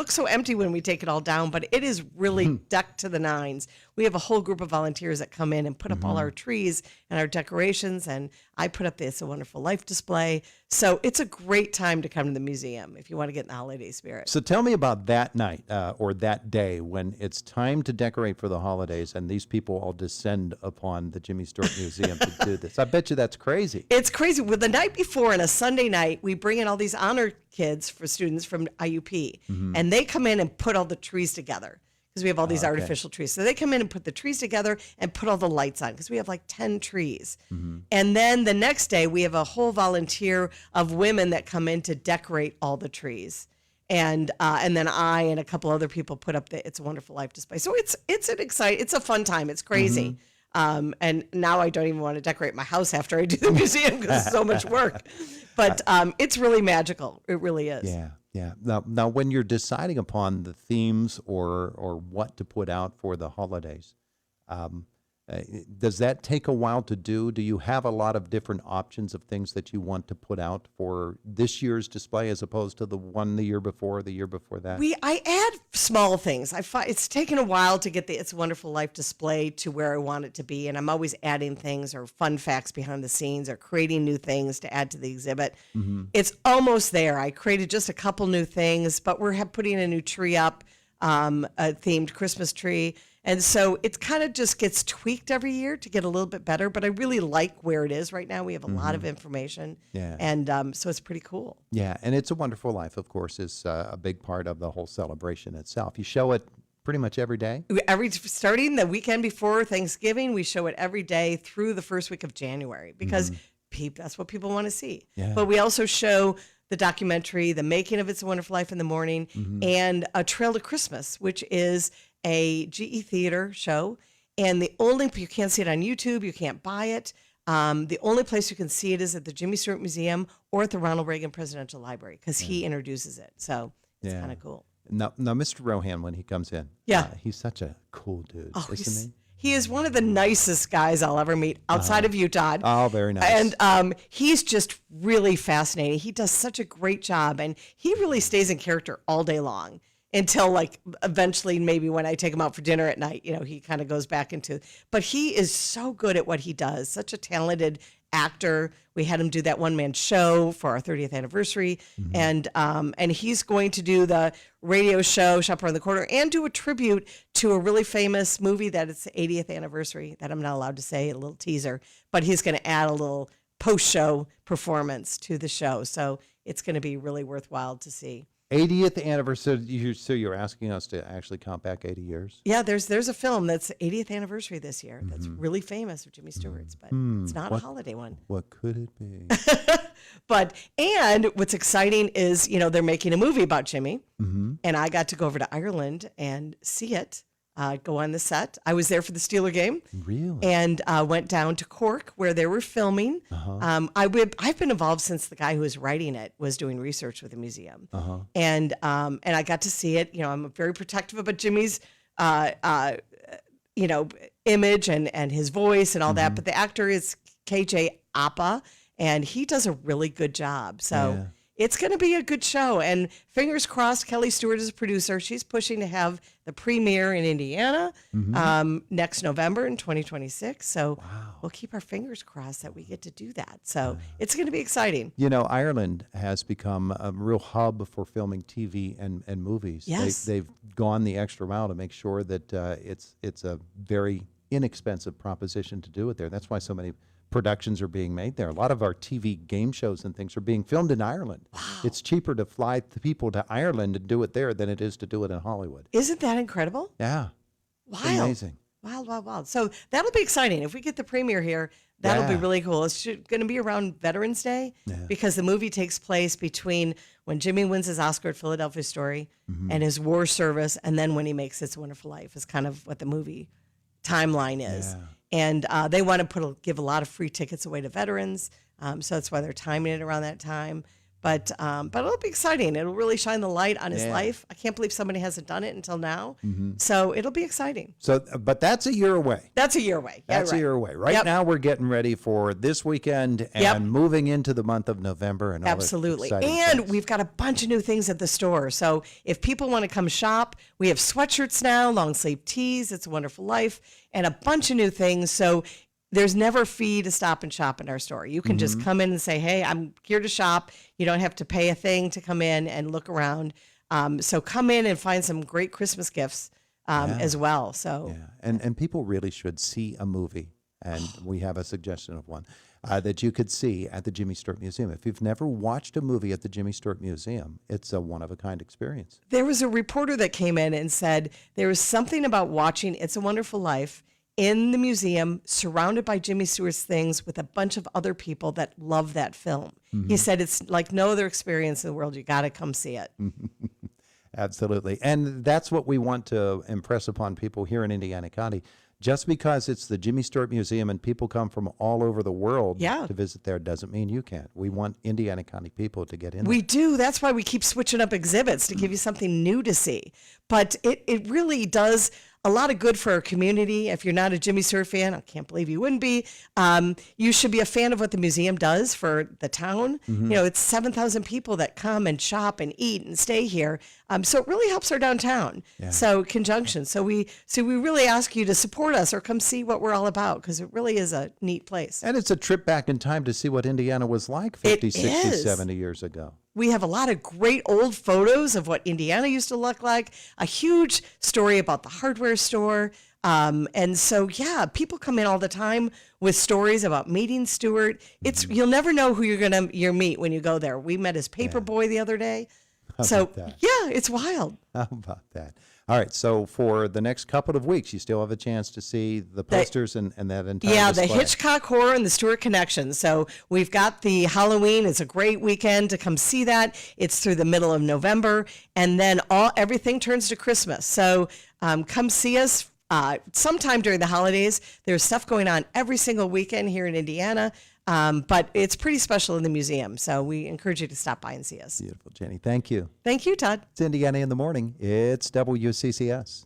looks so empty when we take it all down, but it is really decked to the nines. We have a whole group of volunteers that come in and put up all our trees and our decorations, and I put up the It's a Wonderful Life display. So it's a great time to come to the museum if you want to get in the holiday spirit. So tell me about that night or that day when it's time to decorate for the holidays and these people all descend upon the Jimmy Stewart Museum to do this. I bet you that's crazy. It's crazy. Well, the night before on a Sunday night, we bring in all these honor kids for students from IUP, and they come in and put all the trees together because we have all these artificial trees. So they come in and put the trees together and put all the lights on because we have like 10 trees. And then the next day, we have a whole volunteer of women that come in to decorate all the trees. And then I and a couple other people put up the It's a Wonderful Life display. So it's a fun time. It's crazy. And now I don't even want to decorate my house after I do the museum because it's so much work. But it's really magical. It really is. Yeah. Yeah. Now, when you're deciding upon the themes or what to put out for the holidays, does that take a while to do? Do you have a lot of different options of things that you want to put out for this year's display as opposed to the one the year before that? I add small things. It's taken a while to get the It's a Wonderful Life display to where I want it to be, and I'm always adding things or fun facts behind the scenes or creating new things to add to the exhibit. It's almost there. I created just a couple new things, but we're putting a new tree up, a themed Christmas tree. And so it kind of just gets tweaked every year to get a little bit better. But I really like where it is right now. We have a lot of information. Yeah. And so it's pretty cool. Yeah. And It's a Wonderful Life, of course, is a big part of the whole celebration itself. You show it pretty much every day? Starting the weekend before Thanksgiving, we show it every day through the first week of January because that's what people want to see. Yeah. But we also show the documentary, the making of It's a Wonderful Life in the morning, and A Trail to Christmas, which is a GE Theater show. And you can't see it on YouTube, you can't buy it. The only place you can see it is at the Jimmy Stewart Museum or at the Ronald Reagan Presidential Library because he introduces it. So it's kind of cool. Now, Mr. Rohan, when he comes in, he's such a cool dude, isn't he? He is one of the nicest guys I'll ever meet outside of you, Todd. Oh, very nice. And he's just really fascinating. He does such a great job, and he really stays in character all day long until, like, eventually maybe when I take him out for dinner at night, he kind of goes back into. But he is so good at what he does, such a talented actor. We had him do that one-man show for our 30th anniversary, and he's going to do the radio show, Shop Around the Corner, and do a tribute to a really famous movie that it's the 80th anniversary that I'm not allowed to say, a little teaser, but he's going to add a little post-show performance to the show, so it's going to be really worthwhile to see. 80th anniversary. So you're asking us to actually count back 80 years? Yeah, there's a film that's 80th anniversary this year that's really famous of Jimmy Stewart's, but it's not a holiday one. What could it be? And what's exciting is, they're making a movie about Jimmy, and I got to go over to Ireland and see it. Go on the set. I was there for the Steeler game. Really? And went down to Cork where they were filming. I've been involved since the guy who was writing it was doing research with the museum. And I got to see it. I'm very protective about Jimmy's, image and his voice and all that. But the actor is KJ Apa, and he does a really good job. So. Yeah. It's going to be a good show, and fingers crossed, Kelly Stewart is a producer. She's pushing to have the premiere in Indiana next November in 2026, so we'll keep our fingers crossed that we get to do that. So it's going to be exciting. Ireland has become a real hub for filming TV and movies. Yes. They've gone the extra mile to make sure that it's a very inexpensive proposition to do it there. That's why so many productions are being made there. A lot of our TV game shows and things are being filmed in Ireland. Wow. It's cheaper to fly the people to Ireland and do it there than it is to do it in Hollywood. Isn't that incredible? Yeah. Wild. It's amazing. Wild. So that'll be exciting. If we get the premiere here, that'll be really cool. It's going to be around Veterans Day because the movie takes place between when Jimmy wins his Oscar at Philadelphia Story and his war service, and then when he makes It's a Wonderful Life is kind of what the movie timeline is. Yeah. And they want to give a lot of free tickets away to veterans, so that's why they're timing it around that time. But it'll be exciting. It'll really shine the light on his Yeah. life. I can't believe somebody hasn't done it until now. So it'll be exciting. So, but that's a year away. That's a year away. Yeah, That's right. a year away. Right Yep. now, we're getting ready for this weekend and Yep. moving into the month of November. And all the Absolutely. exciting And things. we've got a bunch of new things at the store. So if people want to come shop, we have sweatshirts now, long sleeve tees, It's a Wonderful Life, and a bunch of new things. So there's never a fee to stop and shop in our store. You can just come in and say, hey, I'm here to shop. You don't have to pay a thing to come in and look around. So come in and find some great Christmas gifts as well. So Yeah, and people really should see a movie, and we have a suggestion of one that you could see at the Jimmy Stewart Museum. If you've never watched a movie at the Jimmy Stewart Museum, it's a one-of-a-kind experience. there was a reporter that came in and said there was something about watching It's a Wonderful Life in the museum, surrounded by Jimmy Stewart's things with a bunch of other people that love that film. He said it's like no other experience in the world. You got to come see it. Absolutely. And that's what we want to impress upon people here in Indiana County. Just because it's the Jimmy Stewart Museum and people come from all over the world Yeah. to visit there doesn't mean you can't. We want Indiana County people to get in We there. do. That's why we keep switching up exhibits to give you something new to see. But it really does a lot of good for our community. If you're not a Jimmy Stewart fan, I can't believe you wouldn't be. You should be a fan of what the museum does for the town. You know, it's 7,000 people that come and shop and eat and stay here. So it really helps our downtown. So conjunction. So we really ask you to support us or come see what we're all about, because it really is a neat place. And it's a trip back in time to see what Indiana was like 50, 60, is. 70 years ago. We have a lot of great old photos of what Indiana used to look like, a huge story about the hardware store. And so, yeah, people come in all the time with stories about meeting Stewart. You'll never know who you're meet when you go there. We met his paper boy the other day. So, about that? yeah, it's wild. How about that? All right. So for the next couple of weeks, you still have a chance to see the posters and that entire Yeah, display. the Hitchcock Horror and the Stewart Connection. So we've got the Halloween. It's a great weekend to come see that. It's through the middle of November, and then everything turns to Christmas. So come see us sometime during the holidays. There's stuff going on every single weekend here in Indiana, but it's pretty special in the museum. So we encourage you to stop by and see us. Beautiful, Jenny. Thank you. Thank you, Todd. It's Indiana in the Morning. It's WCCS.